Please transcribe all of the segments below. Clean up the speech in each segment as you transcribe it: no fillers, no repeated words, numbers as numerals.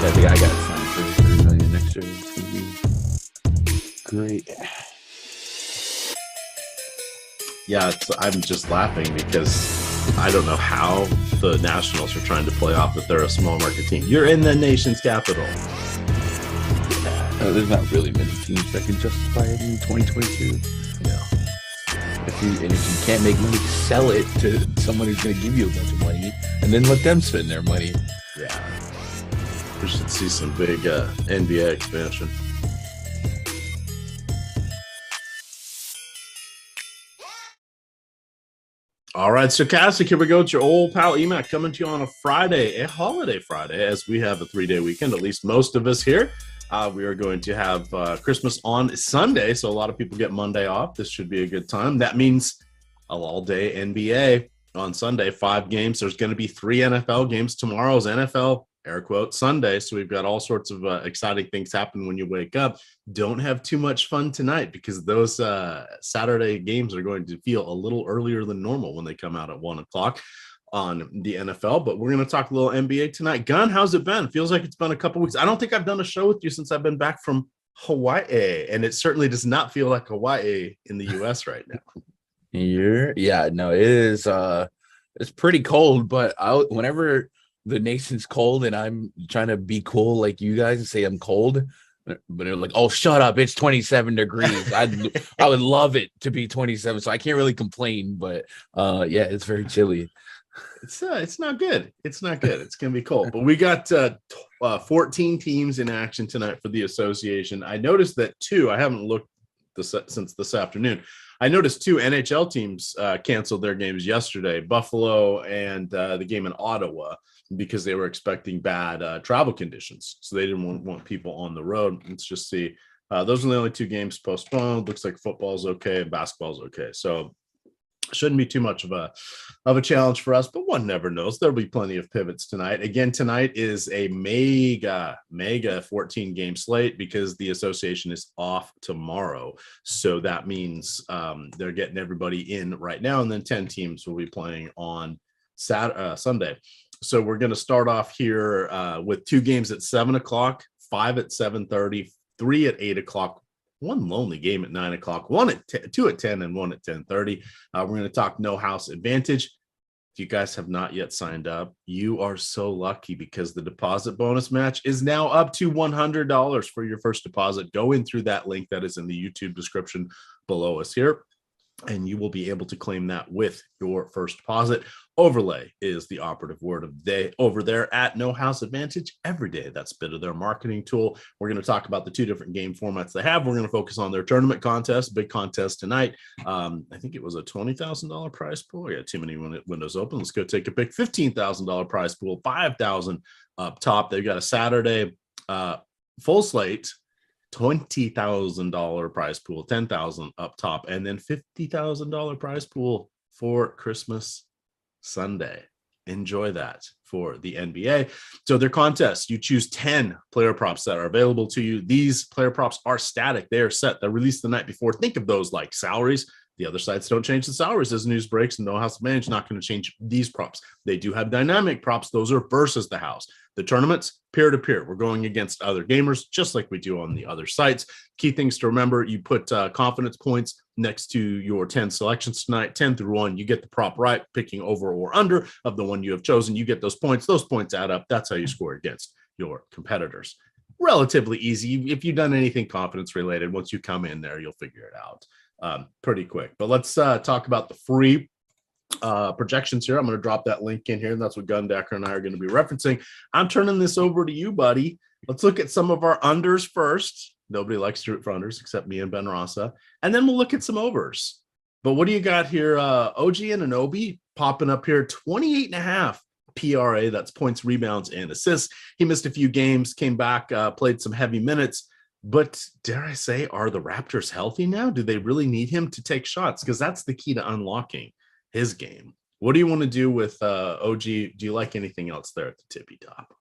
I think I got signed for 3 million next year. It's gonna be great. Yeah, I'm just laughing because I don't know how the Nationals are trying to play off that they're a small market team. You're in the nation's capital. There's not really many teams that can justify it in 2022. Yeah. If you can't make money, sell it to someone who's going to give you a bunch of money, and then let them spend their money. Yeah. We should see some big NBA expansion. All right, Stokastic, here we go. It's your old pal EMac coming to you on a Friday, a holiday Friday, as we have a 3-day weekend, at least most of us here. We are going to have Christmas on Sunday, so a lot of people get Monday off. This should be a good time. That means an all-day NBA on Sunday, 5 games. There's going to be 3 NFL games. Tomorrow's NFL, air quote, Sunday, so we've got all sorts of exciting things happen when you wake up. Don't have too much fun tonight because those Saturday games are going to feel a little earlier than normal when they come out at 1 o'clock on the NFL, but we're going to talk a little NBA tonight. Gun, how's it been? Feels like it's been a couple weeks. I don't think I've done a show with you since I've been back from Hawaii, and it certainly does not feel like Hawaii in the U.S. right now. No, it is. It's pretty cold, but whenever the nation's cold and I'm trying to be cool like you guys and say I'm cold, but they're like, "Oh, shut up! It's 27 degrees." I would love it to be 27, so I can't really complain. But yeah, it's very chilly. It's not good. It's not good. It's going to be cold. But we got 14 teams in action tonight for the association. I noticed that I haven't looked since this afternoon. I noticed 2 NHL teams canceled their games yesterday, Buffalo and the game in Ottawa, because they were expecting bad travel conditions. So they didn't want people on the road. Let's just see. Those are the only 2 games postponed. Looks like football's okay and basketball's okay. So shouldn't be too much of a challenge for us, but one never knows. There'll be plenty of pivots tonight. Again, tonight is a mega 14-game slate because the association is off tomorrow. So that means they're getting everybody in right now, and then 10 teams will be playing on Sunday. So we're going to start off here with 2 games at 7 o'clock, 5 at 7:30, 3 at 8 o'clock, 1 lonely game at 9 o'clock, 2 at 10, and 1 at 10:30. We're going to talk no house advantage. If you guys have not yet signed up, you are so lucky because the deposit bonus match is now up to $100 for your first deposit. Go in through that link that is in the YouTube description below us here, and you will be able to claim that with your first deposit. Overlay is the operative word of the day over there at No House Advantage every day. That's a bit of their marketing tool. We're going to talk about the 2 different game formats they have. We're going to focus on their tournament contest, big contest tonight. I think it was a $20,000 prize pool. I got too many windows open. Let's go take a pick. $15,000 prize pool, $5,000 up top. They've got a Saturday full slate, $20,000 prize pool, $10,000 up top, and then $50,000 prize pool for Christmas Sunday. Enjoy that for the NBA. So their contests, you choose 10 player props that are available to you. These player props are static. They are set. They're released the night before. Think of those like salaries. The other sites don't change the salaries as news breaks, and No House Advantage not going to change these props. They do have dynamic props. Those are versus the house. The tournaments, peer-to-peer. We're going against other gamers, just like we do on the other sites. Key things to remember, you put confidence points next to your 10 selections tonight, 10 through 1. You get the prop right, picking over or under of the one you have chosen. You get those points. Those points add up. That's how you score against your competitors. Relatively easy. If you've done anything confidence-related, once you come in there, you'll figure it out pretty quick. But let's talk about the free projections here. I'm going to drop that link in here, and that's what Gundacker and I are going to be referencing. I'm turning this over to you, buddy. Let's look at some of our unders first. Nobody likes to root for unders except me and Ben Rasa. And then we'll look at some overs. But what do you got here? OG Anunoby popping up here, 28.5 PRA. That's points, rebounds, and assists. He missed a few games, came back, played some heavy minutes. But dare I say, are the Raptors healthy now? Do they really need him to take shots? Because that's the key to unlocking his game. What do you want to do with OG? Do you like anything else there at the tippy top?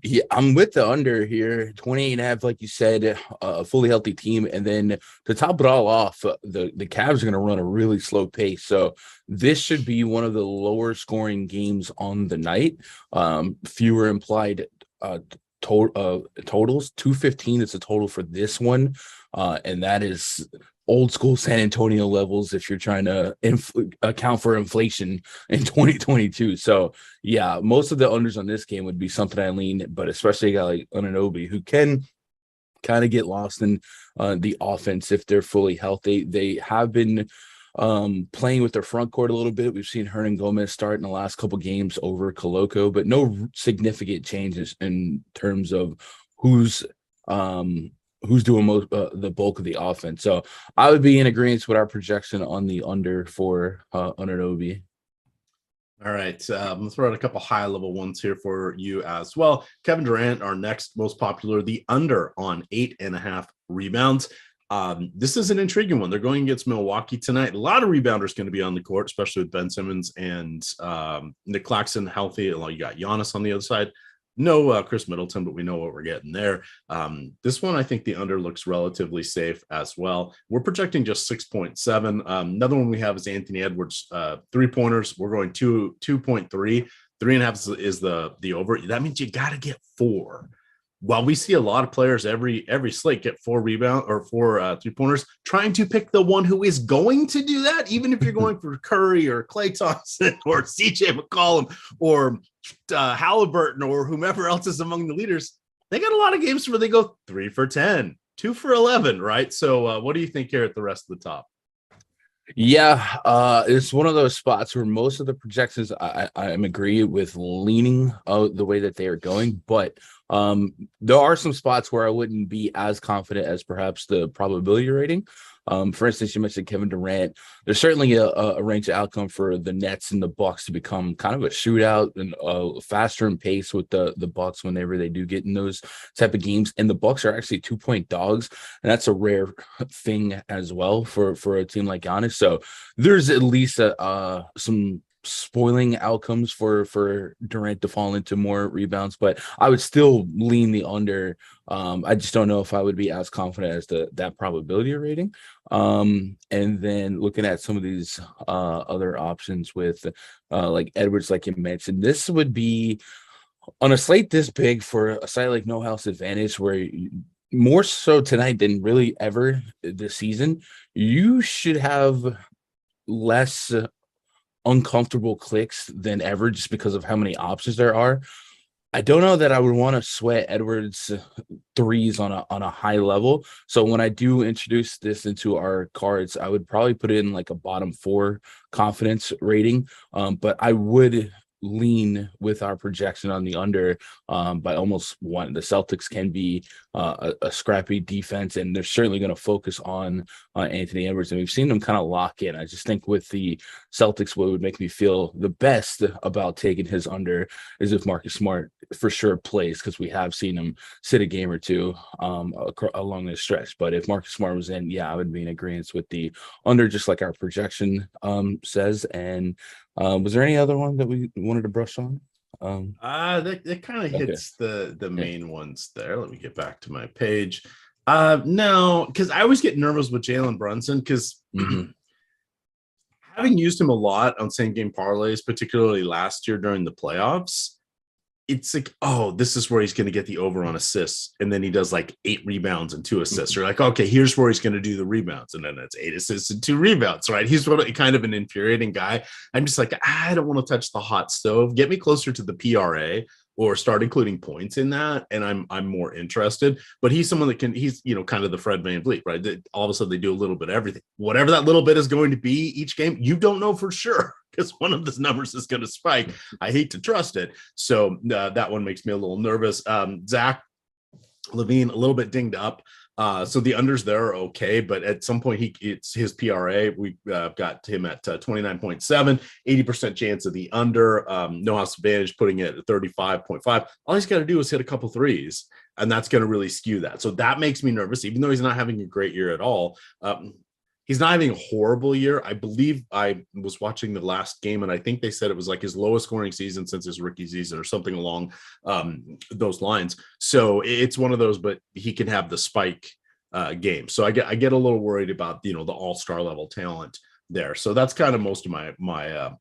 Yeah, I'm with the under here, 28.5, like you said, a fully healthy team. And then to top it all off, the Cavs are going to run a really slow pace. So this should be one of the lower scoring games on the night. Fewer implied totals. 215 is a total for this one, and that is old school San Antonio levels if you're trying to account for inflation in 2022. So yeah, most of the unders on this game would be something I lean, but especially a guy like Anunoby who can kind of get lost in the offense if they're fully healthy. They have been playing with their front court a little bit. We've seen Hernan Gomez start in the last couple games over Koloko, but no significant changes in terms of who's doing most the bulk of the offense. So I would be in agreement with our projection on the under for Anunoby. All right, let's throw out a couple high-level ones here for you as well. Kevin Durant, our next most popular, the under on 8.5 rebounds. This is an intriguing one. They're going against Milwaukee tonight. A lot of rebounders going to be on the court, especially with Ben Simmons and Nick Claxton healthy. You got Giannis on the other side. No Chris Middleton, but we know what we're getting there. This one, I think the under looks relatively safe as well. We're projecting just 6.7. Another one we have is Anthony Edwards, 3-pointers. We're going 2.3. 3.5 is the over. That means you got to get 4. While we see a lot of players every slate get 4 rebound or 4 3-pointers, trying to pick the one who is going to do that, even if you're going for Curry or Klay Thompson or CJ McCollum or Halliburton or whomever else is among the leaders, they got a lot of games where they go 3 for 10, 2 for 11, right? So what do you think here at the rest of the top? Yeah, it's one of those spots where most of the projections I agree with leaning the way that they are going, but there are some spots where I wouldn't be as confident as perhaps the probability rating. For instance, you mentioned Kevin Durant. There's certainly a range of outcome for the Nets and the Bucks to become kind of a shootout and faster in pace with the Bucks whenever they do get in those type of games. And the Bucks are actually 2-point dogs, and that's a rare thing as well for a team like Giannis. So there's at least some spoiling outcomes for Durant to fall into more rebounds, but I would still lean the under. I just don't know if I would be as confident as that probability rating. And then looking at some of these other options with like Edwards, like you mentioned, this would be on a slate this big for a site like No House Advantage, where more so tonight than really ever this season, you should have less uncomfortable clicks than ever just because of how many options there are. I don't know that I would want to sweat Edwards threes on a high level. So when I do introduce this into our cards, I would probably put it in like a bottom 4 confidence rating. But I would lean with our projection on the under by almost 1. The Celtics can be a scrappy defense, and they're certainly going to focus on Anthony Edwards, and we've seen them kind of lock in. I just think with the Celtics, what would make me feel the best about taking his under is if Marcus Smart for sure plays, because we have seen him sit a game or two along this stretch. But if Marcus Smart was in, yeah, I would be in agreement with the under, just like our projection says. And was there any other one that we wanted to brush on? That kind of hits the main ones there. Let me get back to my page. No, because I always get nervous with Jalen Brunson because having used him a lot on same game parlays, particularly last year during the playoffs, it's like, oh, this is where he's going to get the over on assists. And then he does like 8 rebounds and 2 assists. You're like, okay, here's where he's going to do the rebounds. And then it's 8 assists and 2 rebounds, right? He's kind of an infuriating guy. I'm just like, I don't want to touch the hot stove. Get me closer to the PRA or start including points in that, and I'm more interested. But he's someone that he's kind of the Fred VanVleet, right? That all of a sudden they do a little bit of everything. Whatever that little bit is going to be each game, you don't know for sure, because one of the numbers is going to spike. I hate to trust it. So that one makes me a little nervous. Zach LaVine, a little bit dinged up. So the unders there are okay, but at some point it's his PRA. We got him at 29.7, 80% chance of the under. No House Advantage putting it at 35.5. All he's got to do is hit a couple threes, and that's going to really skew that. So that makes me nervous, even though he's not having a great year at all. He's not having a horrible year. I believe I was watching the last game, and I think they said it was like his lowest scoring season since his rookie season or something along those lines. So it's one of those, but he can have the spike game. So I get a little worried about, the all-star level talent there. So that's kind of most of my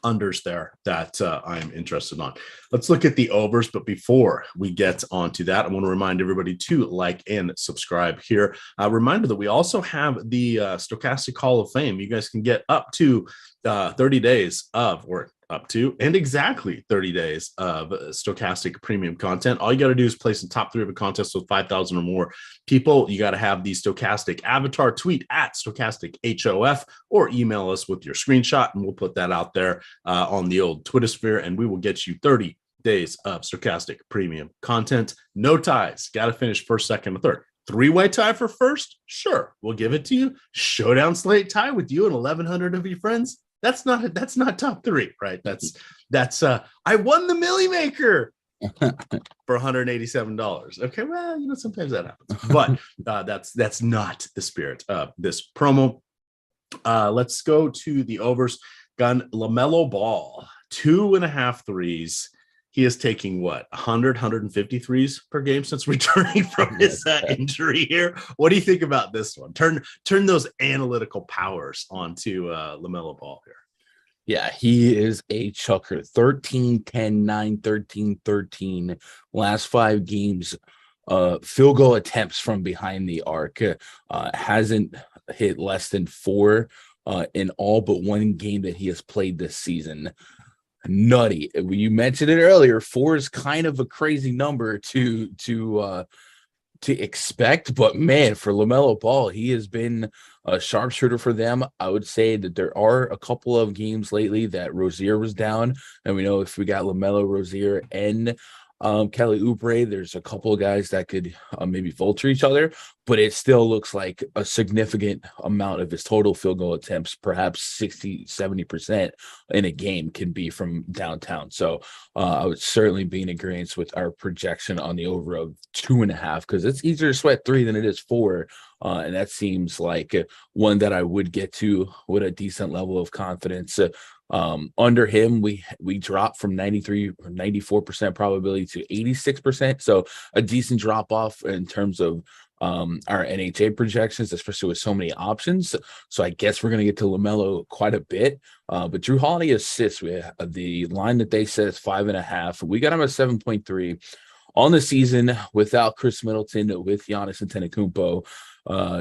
unders there that I'm interested on. Let's look at the overs, but before we get onto that, I want to remind everybody to like and subscribe here. A reminder that we also have the Stokastic Hall of Fame. You guys can get up to 30 days of, or up to and exactly 30 days of Stokastic premium content. All you got to do is place in top 3 of a contest with 5,000 or more people. You got to have the Stokastic avatar, tweet at Stokastic HOF, or email us with your screenshot, and we'll put that out there on the old Twitter sphere, and we will get you 30 days of Stokastic premium content. No ties. Got to finish first, second, or third. 3-way tie for first? Sure, we'll give it to you. Showdown slate tie with you and 1,100 of your friends? That's not top 3, right? That's I won the Millie Maker for $187. Okay, well, sometimes that happens, but that's not the spirit of this promo. Let's go to the overs. LaMelo Ball, 2.5 threes. He is taking 150 threes per game since returning from his injury here. What do you think about this one? Turn those analytical powers onto LaMelo Ball here. Yeah, he is a chucker. 13, 10, 9, 13, 13. Last 5 games, field goal attempts from behind the arc. Hasn't hit less than 4 in all but 1 game that he has played this season. Nutty. You mentioned it earlier. 4 is kind of a crazy number to expect, but man, for LaMelo Ball, he has been a sharpshooter for them. I would say that there are a couple of games lately that Rozier was down, and we know if we got LaMelo, Rozier, and Kelly Oubre, there's a couple of guys that could maybe vulture each other, but it still looks like a significant amount of his total field goal attempts, perhaps 60-70% in a game, can be from downtown. So I would certainly be in agreement with our projection on the over of 2.5, because it's easier to sweat 3 than it is 4. And that seems like one that I would get to with a decent level of confidence. Under him, we dropped from 93 or 94% probability to 86%. So a decent drop off in terms of our NHA projections, especially with so many options. So I guess we're going to get to LaMelo quite a bit. But Drew Holiday assists, with the line that they said is 5.5. We got him at 7.3 on the season without Chris Middleton, with Giannis Antetokounmpo.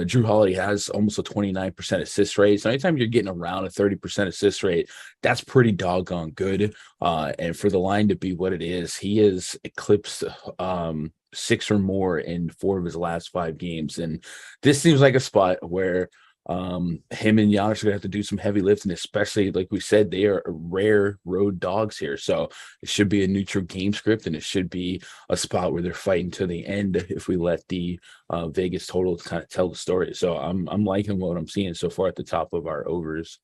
Drew Holiday has almost a 29% assist rate. So anytime you're getting around a 30% assist rate, that's pretty doggone good. And for the line to be what it is, he has eclipsed 6 or more in 4 of his last 5 games. And this seems like a spot where him and Giannis are gonna have to do some heavy lifting, especially like we said, they are rare road dogs here. So it should be a neutral game script, and it should be a spot where they're fighting to the end if we let the Vegas total kind of tell the story. So I'm liking what I'm seeing so far at the top of our overs.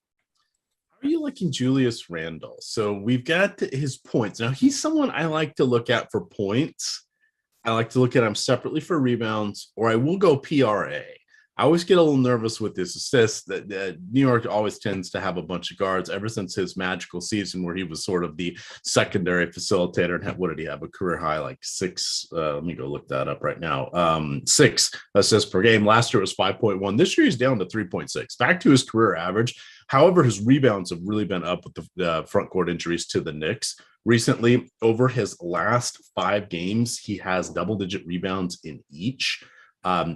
How are you liking Julius Randle? So we've got his points. Now he's someone I like to look at for points. I like to look at him separately for rebounds, or I will go PRA. I always get a little nervous with his assists. That New York always tends to have a bunch of guards ever since his magical season where he was sort of the secondary facilitator. And what did he have? A career high, like 6. Let me go look that up right now. 6 assists per game. Last year it was 5.1. This year he's down to 3.6, back to his career average. However, his rebounds have really been up with the front court injuries to the Knicks. Recently, over his last 5 games, he has double-digit rebounds in each.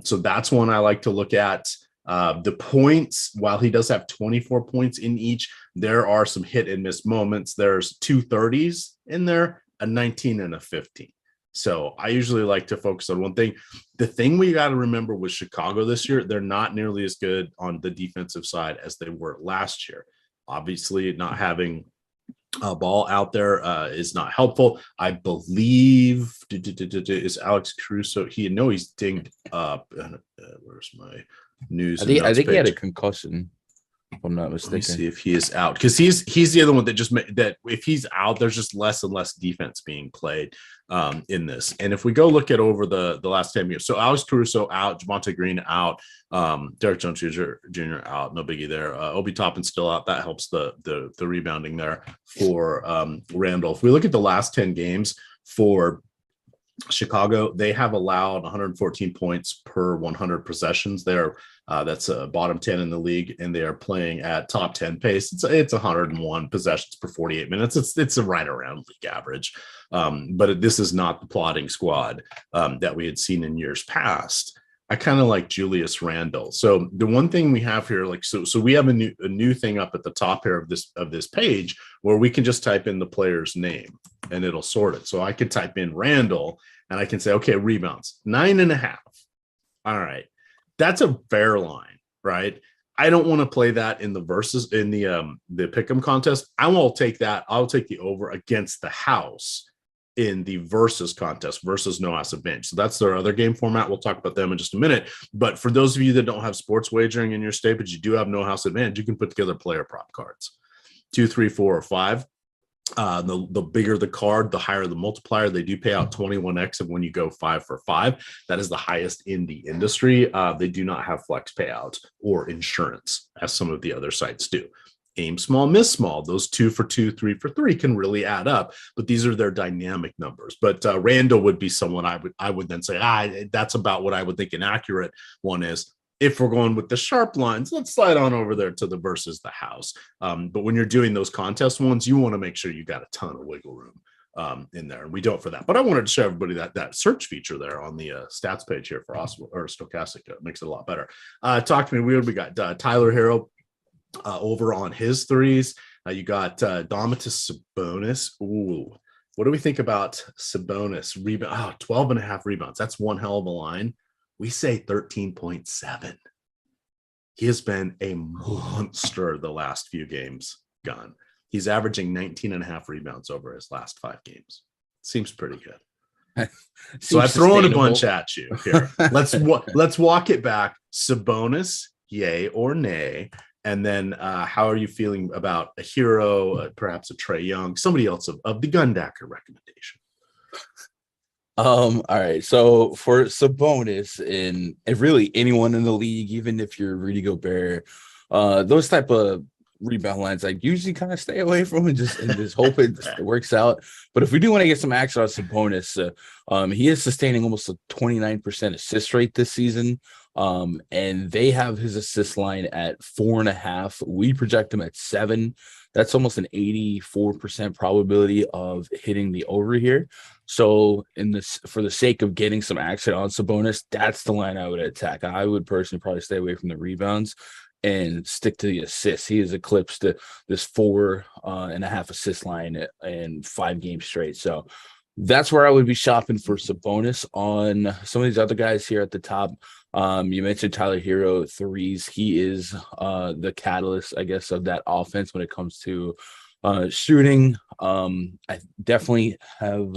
So that's one I like to look at. The points, while he does have 24 points in each, there are some hit and miss moments. There's 2 30s in there, a 19 and a 15. So I usually like to focus on one thing. The thing we got to remember with Chicago this year, they're not nearly as good on the defensive side as they were last year. Obviously, not having a ball out there is not helpful. I believe is Alex Caruso. He's dinged up. Where's my news? I think he had a concussion, if I'm not mistaken. Let me see if he is out, because he's the other one that just that if he's out, there's just less and less defense being played in this. And if we go look at over the last 10 years, so Alex Caruso out, Javonte Green out, Derek Jones Jr. out, no biggie there. Obi Toppin's still out. That helps the rebounding there for Randall. If we look at the last 10 games for Chicago, they have allowed 114 points per 100 possessions. That's a bottom 10 in the league, and they are playing at top 10 pace. It's 101 possessions per 48 minutes. It's a right around league average. But this is not the plotting squad that we had seen in years past. I kind of like Julius Randle. So the one thing we have here, so we have a new thing up at the top here of this page where we can just type in the player's name and it'll sort it. So I could type in Randle and I can say, okay, rebounds 9.5. All right, that's a fair line, right? I don't want to play that in the versus in the pick'em contest. I will take that. I'll take the over against the house in the versus contest versus no house advantage. So that's their other game format. We'll talk about them in just a minute. But for those of you that don't have sports wagering in your state, but you do have no house advantage, you can put together player prop cards, 2, 3, 4, or 5. The bigger the card, the higher the multiplier. They do pay out 21x of when you go 5 for 5. That is the highest in the industry. They do not have flex payouts or insurance as some of the other sites do. Aim small, miss small. Those 2 for 2, 3 for 3 can really add up, but these are their dynamic numbers. But Randall would be someone I would then say, that's about what I would think an accurate one is. If we're going with the sharp lines, let's slide on over there to the versus the house. But when you're doing those contest ones, you want to make sure you got a ton of wiggle room in there, and we don't for that. But I wanted to show everybody that search feature there on the stats page here for Oswald or Stokastic. It makes it a lot better. Talk to me. We got Tyler Hero over on his threes. You got Domantas Sabonis. Ooh, what do we think about Sabonis? 12.5 rebounds. That's one hell of a line. We say 13.7. He has been a monster the last few games gone. He's averaging 19.5 rebounds over his last 5 games. Seems pretty good. So I'm throwing a bunch at you here. Let's walk it back. Sabonis, yay or nay? And then how are you feeling about a Hero, perhaps a Trae Young, somebody else of the Gundacker recommendation? All right. So for Sabonis and really anyone in the league, even if you're Rudy Gobert, those type of rebound lines, I usually kind of stay away from and just hope it works out. But if we do want to get some action on Sabonis, he is sustaining almost a 29% assist rate this season. And they have his assist line at 4.5. We project him at 7. That's almost an 84% probability of hitting the over here. So for the sake of getting some action on Sabonis, that's the line I would attack. I would personally probably stay away from the rebounds and stick to the assists. He has eclipsed this 4.5 assist line in 5 games straight. So that's where I would be shopping for Sabonis. On some of these other guys here at the top, you mentioned Tyler Hero threes. He is the catalyst, I guess, of that offense when it comes to shooting. I definitely have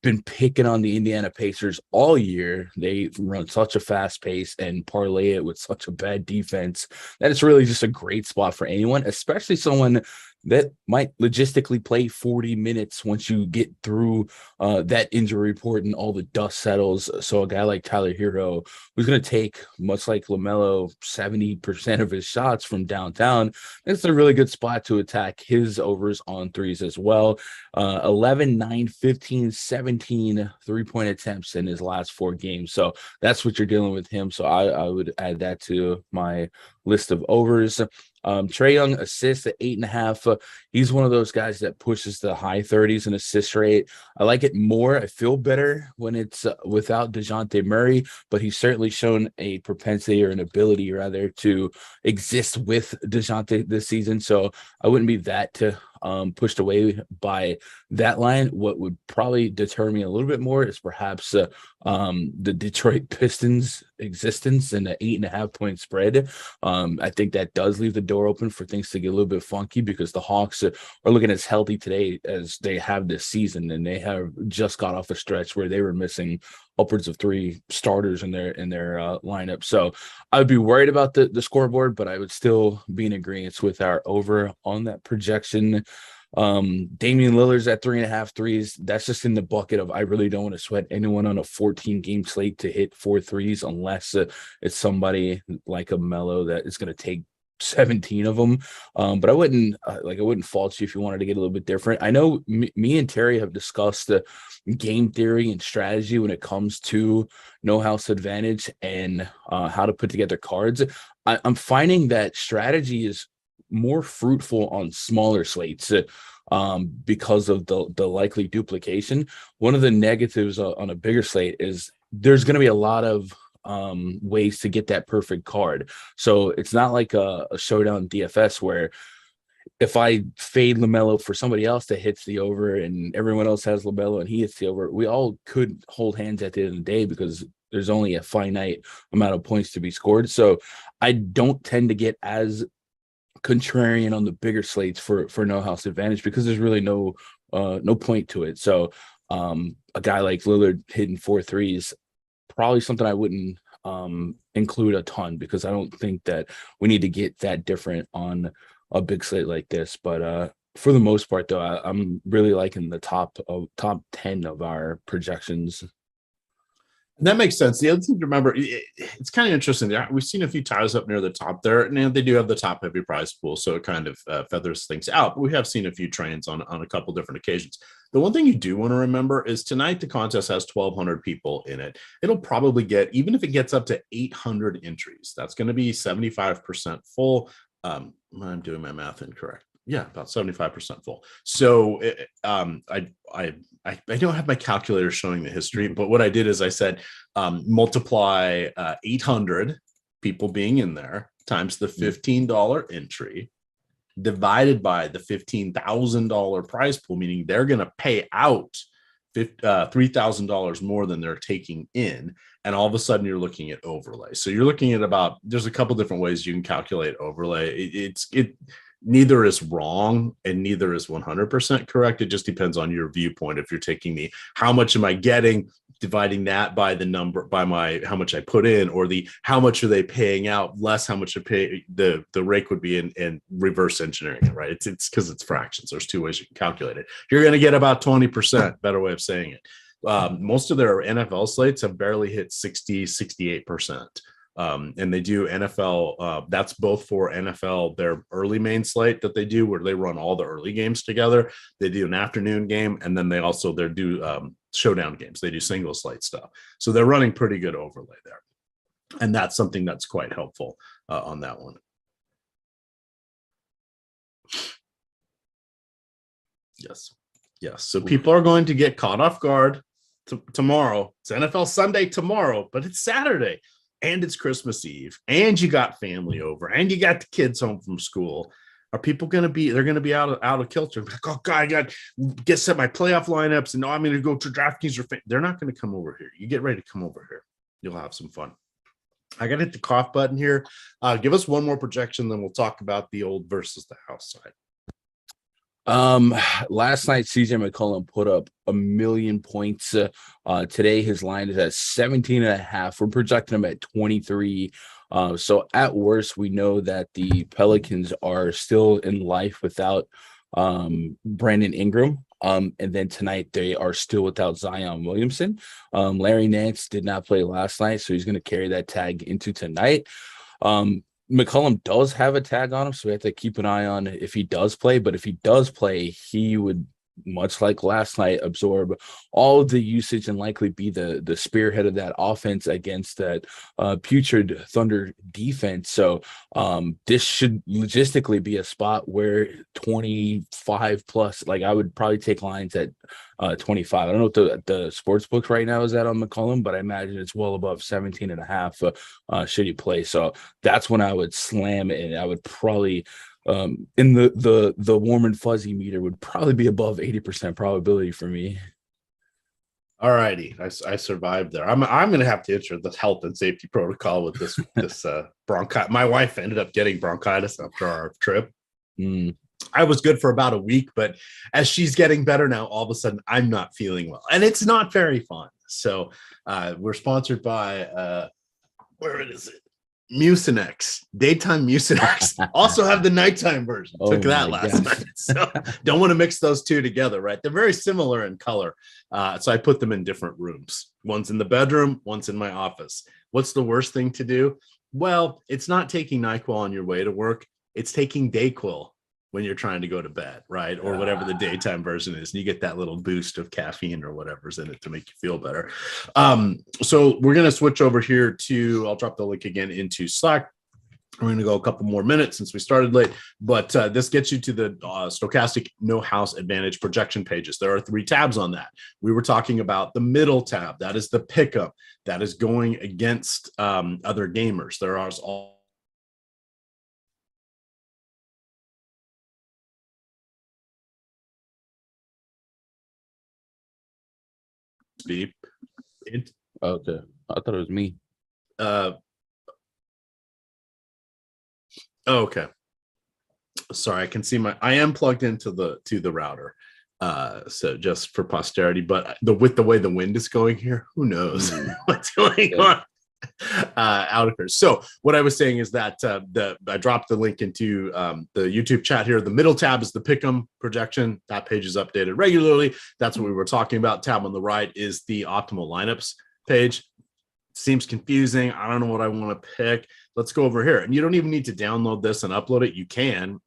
been picking on the Indiana Pacers all year. They run such a fast pace and parlay it with such a bad defense that it's really just a great spot for anyone, especially someone that might logistically play 40 minutes once you get through that injury report and all the dust settles. So a guy like Tyler Hero, who's going to take, much like LaMelo, 70% of his shots from downtown, it's a really good spot to attack his overs on threes as well. 11, 9, 15, 17 three-point attempts in his last 4 games. So that's what you're dealing with him. So I would add that to my list of overs. Trae Young assists at 8.5. He's one of those guys that pushes the high 30s in assist rate. I like it more. I feel better when it's without DeJounte Murray, but he's certainly shown a propensity or an ability rather to exist with DeJounte this season. So I wouldn't be that pushed away by that line. What would probably deter me a little bit more is perhaps the Detroit Pistons existence and the 8.5 point spread. I think that does leave the door open for things to get a little bit funky because the Hawks are looking as healthy today as they have this season, and they have just got off a stretch where they were missing upwards of 3 starters in their lineup. So I would be worried about the scoreboard, but I would still be in agreement with our over on that projection. Damian Lillard's at 3.5 threes. That's just in the bucket of I really don't want to sweat anyone on a 14-game slate to hit 4 threes unless it's somebody like a Melo that is going to take 17 of them. But I wouldn't fault you if you wanted to get a little bit different. I know me and Terry have discussed the game theory and strategy when it comes to no house advantage and how to put together cards. I'm finding that strategy is more fruitful on smaller slates because of the likely duplication. One of the negatives on a bigger slate is there's going to be a lot of ways to get that perfect card. So it's not like a showdown DFS where if I fade LaMelo for somebody else that hits the over and everyone else has LaMelo and he hits the over, we all could hold hands at the end of the day because there's only a finite amount of points to be scored. So I don't tend to get as contrarian on the bigger slates for no house advantage because there's really no point to it. So a guy like Lillard hitting 4 threes, probably something I wouldn't include a ton because I don't think that we need to get that different on a big slate like this. But for the most part, though, I'm really liking the top 10 of our projections. That makes sense. The other thing to remember, it's kind of interesting. We've seen a few ties up near the top there, and they do have the top heavy prize pool, so it kind of feathers things out. But we have seen a few trains on a couple different occasions. The one thing you do want to remember is tonight the contest has 1,200 people in it. It'll probably get, even if it gets up to 800 entries, that's going to be 75% full. I'm doing my math incorrect. Yeah, about 75% full. So I don't have my calculator showing the history, but what I did is I said multiply 800 people being in there times the $15 entry divided by the $15,000 prize pool, meaning they're going to pay out $3,000 more than they're taking in. And all of a sudden you're looking at overlay. So you're looking at there's a couple different ways you can calculate overlay. Neither is wrong and neither is 100% correct. It just depends on your viewpoint. If you're taking how much am I getting, dividing that by the number, by how much I put in, or how much are they paying out, less how much I pay, the rake would be in reverse engineering it, right? It's because it's fractions. There's two ways you can calculate it. You're going to get about 20%, better way of saying it. Most of their NFL slates have barely hit 60, 68%. And they do NFL, that's both for NFL, their early main slate that they do where they run all the early games together. They do an afternoon game, and then they do showdown games. They do single slate stuff. So they're running pretty good overlay there. And that's something that's quite helpful on that one. Yes. So people are going to get caught off guard tomorrow. It's NFL Sunday tomorrow, but it's Saturday. And it's Christmas Eve, and you got family over, and you got the kids home from school. Are people going to be? They're going to be out of kilter. Like, oh God, I got to get set my playoff lineups, and now I'm going to go to DraftKings. They're not going to come over here. You get ready to come over here. You'll have some fun. I got to hit the cough button here. Give us one more projection, then we'll talk about the old versus the house side. Last night CJ McCollum put up 1 million points. Today his line is at 17.5. We're projecting him at 23. So at worst, we know that the Pelicans are still in life without Brandon Ingram. And then tonight they are still without Zion Williamson. Larry Nance did not play last night, so he's going to carry that tag into tonight. McCollum does have a tag on him, so we have to keep an eye on if he does play. But if he does play, he would, much like last night, absorb all of the usage and likely be the spearhead of that offense against that putrid Thunder defense. So this should logistically be a spot where 25 plus, like I would probably take lines at 25. I don't know what the sports books right now is at on McCollum, but I imagine it's well above 17.5 should he play. So that's when I would slam it, and I would probably in the warm and fuzzy meter would probably be above 80% probability for me. All righty, I survived there. I'm going to have to enter the health and safety protocol with this bronchitis. My wife ended up getting bronchitis after our trip. I was good for about a week, but as she's getting better now, all of a sudden I'm not feeling well, and it's not very fun. So we're sponsored by where is it? Mucinex, daytime Mucinex. Also have the nighttime version. Took that last night. So don't want to mix those two together, right? They're very similar in color. So I put them in different rooms. One's in the bedroom, one's in my office. What's the worst thing to do? Well, it's not taking NyQuil on your way to work. It's taking DayQuil when you're trying to go to bed, right? Or whatever the daytime version is. And you get that little boost of caffeine or whatever's in it to make you feel better. So we're going to switch over here to, I'll drop the link again into Slack. We're going to go a couple more minutes since we started late, but this gets you to the Stokastic No House Advantage projection pages. There are 3 tabs on that. We were talking about the middle tab. That is the pickup. That is going against other gamers. There are all beep. Okay, I thought it was me. Okay. Sorry, I can see I am plugged into the router. So just for posterity, but with the way the wind is going here, who knows what's going on out here. So what I was saying is that I dropped the link into the YouTube chat here. The middle tab is the Pick'em projection. That page is updated regularly. That's what we were talking about. Tab on the right is the optimal lineups page. Seems confusing. I don't know what I want to pick. Let's go over here. And you don't even need to download this and upload it. You can,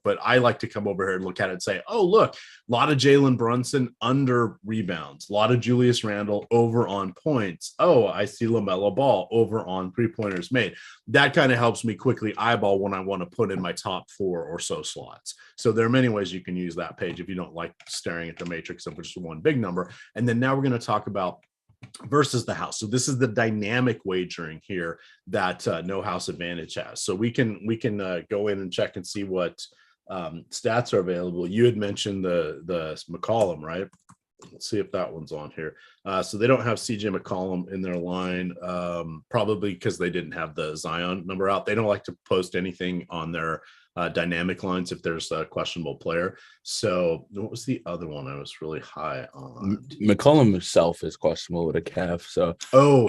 but I like to come over here and look at it and say, oh, look, a lot of Jalen Brunson under rebounds, a lot of Julius Randle over on points. Oh, I see LaMelo Ball over on 3-pointers made. That kind of helps me quickly eyeball when I want to put in my top 4 or so slots. So there are many ways you can use that page if you don't like staring at the matrix of just one big number. And then now we're going to talk about versus the house. So this is the dynamic wagering here that No House Advantage has. So we can go in and check and see what stats are available. You had mentioned the McCollum, right? Let's see if that one's on here. So they don't have CJ McCollum in their line, probably because they didn't have the Zion number out. They don't like to post anything on their dynamic lines if there's a questionable player. So what was the other one I was really high on? McCollum himself is questionable with a calf. So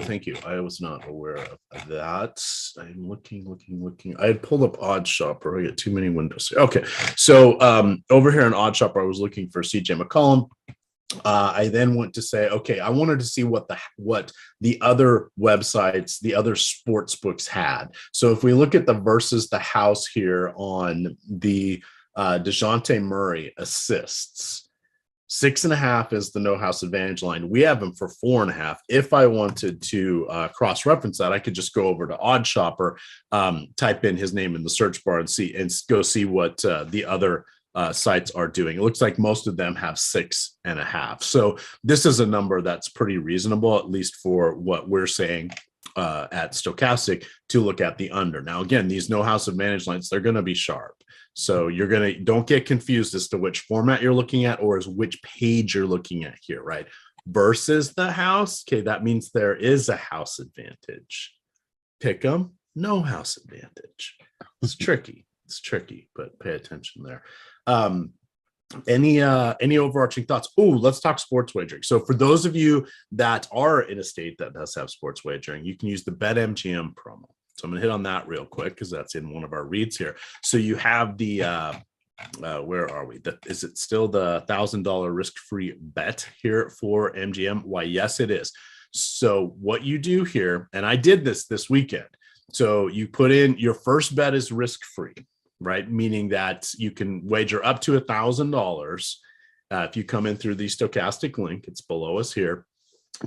thank you. I was not aware of that. I'm looking. I had pulled up Odd Shopper. I get too many windows. Okay, so over here in Odd Shopper, I was looking for CJ McCollum. I then went to say, okay, I wanted to see what the other websites, the other sports books had. So if we look at the versus the house here on the DeJounte Murray assists, 6.5 is the No House Advantage line. We have him for 4.5. If I wanted to cross-reference that, I could just go over to Odd Shopper, type in his name in the search bar and go see what the other sites are doing. It looks like most of them have 6.5. So this is a number that's pretty reasonable, at least for what we're saying at Stokastic, to look at the under. Now, again, these No House Advantage lines, they're going to be sharp. So don't get confused as to which format you're looking at or as which page you're looking at here, right? Versus the house. Okay, that means there is a house advantage. Pick 'em, no house advantage. It's tricky. It's tricky, but pay attention there. Any overarching thoughts? Oh, let's talk sports wagering. So for those of you that are in a state that does have sports wagering, you can use the BetMGM promo. So I'm going to hit on that real quick because that's in one of our reads here. So you have the where are we? Is it still the $1,000 risk-free bet here for MGM? Why, yes, it is. So what you do here, and I did this weekend. So you put in your first bet is risk-free, right? Meaning that you can wager up to $1,000. If you come in through the Stokastic link, it's below us here.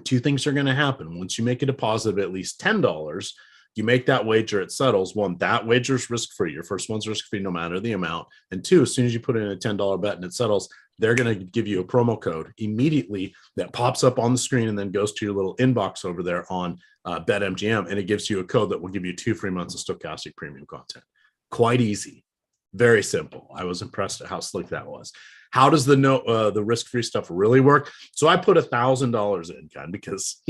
2 things are going to happen. Once you make a deposit of at least $10, you make that wager, it settles. 1, that wager is risk-free. Your first one's risk-free no matter the amount. And 2, as soon as you put in a $10 bet and it settles, they're going to give you a promo code immediately that pops up on the screen and then goes to your little inbox over there on BetMGM, and it gives you a code that will give you 2 free months of Stokastic premium content. Quite easy. Very simple. I was impressed at how slick that was. How does the risk-free stuff really work? So I put $1,000 in, Ken, because,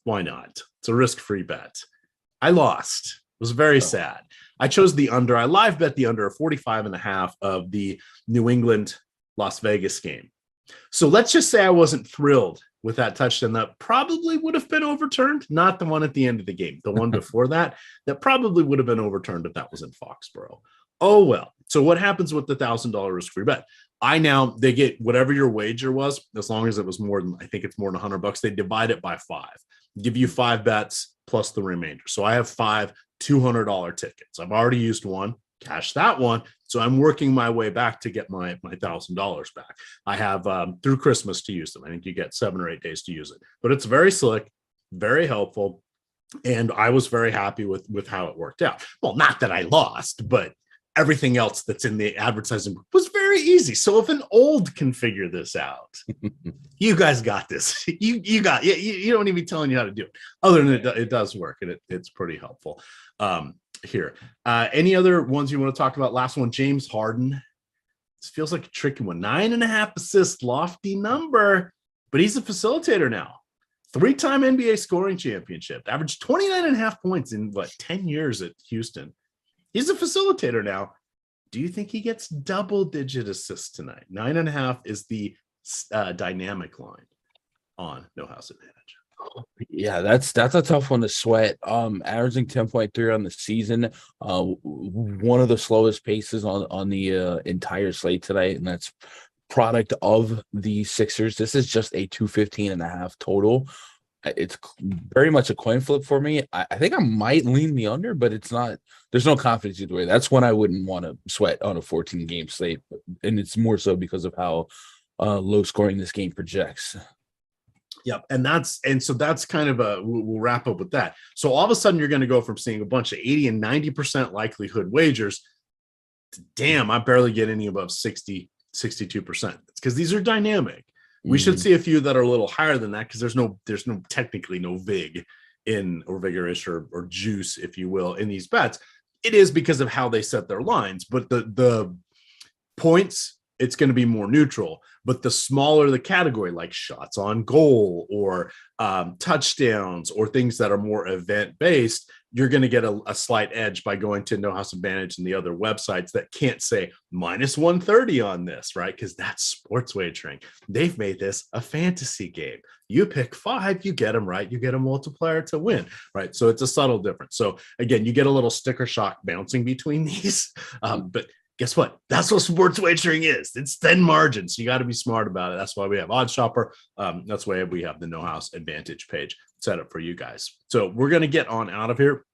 why not? It's a risk-free bet. I lost. It was very sad. I chose the under. I live bet the under 45.5 of the New England Las Vegas game. So let's just say I wasn't thrilled with that touchdown. That probably would have been overturned. Not the one at the end of the game. The one before that probably would have been overturned if that was in Foxborough. Oh, well. So what happens with the $1,000 risk-free bet? They get whatever your wager was, as long as it was more than, I think it's more than $100. They divide it by 5, give you 5 bets plus the remainder. So I have 5 $200 tickets. I've already used one, cashed that one. So I'm working my way back to get my $1,000 back. I have through Christmas to use them. I think you get 7 or 8 days to use it, but it's very slick, very helpful. And I was very happy with how it worked out. Well, not that I lost, but everything else that's in the advertising was very easy. So if an old can figure this out, you guys got this. You don't need me telling you how to do it. Other than it does work, and it's pretty helpful. Here, any other ones you want to talk about? Last one, James Harden. This feels like a tricky one. 9.5 assists, lofty number, but he's a facilitator now. 3-time NBA scoring championship, averaged 29.5 points in 10 years at Houston. He's a facilitator now. Do you think he gets double-digit assists tonight? 9.5 is the dynamic line on No House Advantage. Yeah, that's a tough one to sweat. Averaging 10.3 on the season, one of the slowest paces on the entire slate tonight, and that's product of the Sixers. This is just a 215.5 total. It's very much a coin flip for me. I think I might lean the under, but it's not. There's no confidence either way. That's when I wouldn't want to sweat on a 14-game slate, and it's more so because of how low scoring this game projects. Yep. And so that's kind of we'll wrap up with that. So all of a sudden you're going to go from seeing a bunch of 80 and 90% likelihood wagers to, damn, I barely get any above 60, 62%. It's because these are dynamic. We should see a few that are a little higher than that because there's no technically no vig in or vigorish or juice, if you will, in these bets. It is because of how they set their lines, but the points, it's going to be more neutral. But the smaller the category, like shots on goal or touchdowns or things that are more event-based, you're going to get a slight edge by going to No House Advantage and the other websites that can't say minus 130 on this, right? Because that's sports wagering. They've made this a fantasy game. You pick 5, you get them right. You get a multiplier to win, right? So it's a subtle difference. So again, you get a little sticker shock bouncing between these, but guess what? That's what sports wagering is. It's thin margins. So you got to be smart about it. That's why we have Odd Shopper. That's why we have the No House Advantage page set up for you guys. So we're going to get on out of here,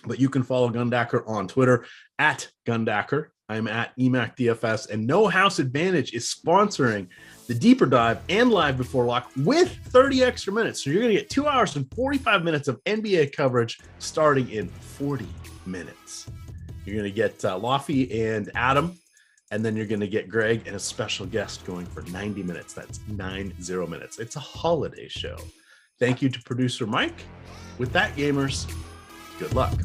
but you can follow Gundacker on Twitter at Gundacker. I'm at EMac DFS, and No House Advantage is sponsoring the Deeper Dive and Live Before Lock with 30 extra minutes. So you're going to get 2 hours and 45 minutes of NBA coverage starting in 40 minutes. You're going to get Laffy and Adam, and then you're going to get Greg and a special guest going for 90 minutes. That's 90 minutes. It's a holiday show. Thank you to producer Mike. With that, gamers, good luck.